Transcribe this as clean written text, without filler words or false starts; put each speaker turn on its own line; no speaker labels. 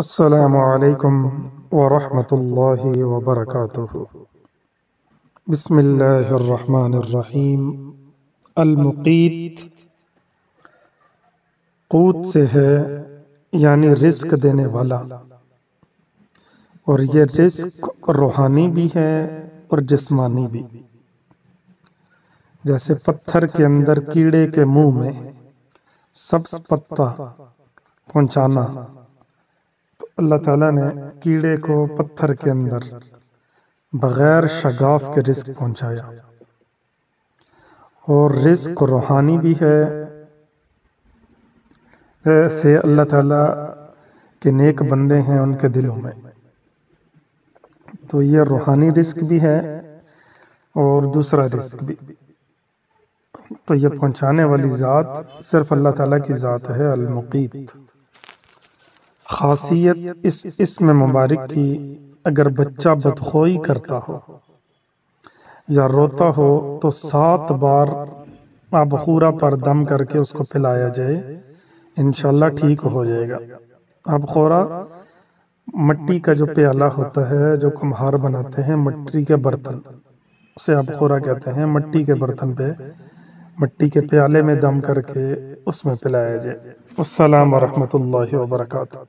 السلام علیکم ورحمۃ اللہ وبرکاتہ۔ بسم اللہ الرحمن الرحیم۔ المقیت قوت سے ہے یعنی رزق دینے والا، اور یہ رزق روحانی بھی ہے اور جسمانی بھی۔ جیسے پتھر کے اندر کیڑے کے منہ میں سبز پتا پہنچانا، تو اللہ تعالیٰ نے کیڑے کو پتھر کے اندر بغیر شگاف کے رزق پہنچایا۔ اور رزق روحانی بھی ہے، ایسے اللہ تعالیٰ کے نیک بندے ہیں ان کے دلوں میں، تو یہ روحانی رزق بھی ہے اور دوسرا رزق بھی۔ تو یہ پہنچانے والی ذات صرف اللہ تعالیٰ کی ذات ہے، المقیت۔ خاصیت اس اسم مبارک کی، اگر بچہ بدخوئی کرتا ہو یا روتا ہو تو 7 بار آب خورا پر دم کر کے اس کو پلایا جائے، انشاءاللہ ٹھیک ہو جائے گا۔ آب خورا مٹی کا جو پیالہ ہوتا ہے، جو کمہار بناتے ہیں مٹی کے برتن، اسے آب خورا کہتے ہیں۔ مٹی کے برتن پہ، مٹی کے پیالے میں دم کر کے اس میں پلایا جائے۔ السلام ورحمۃ اللہ وبرکاتہ۔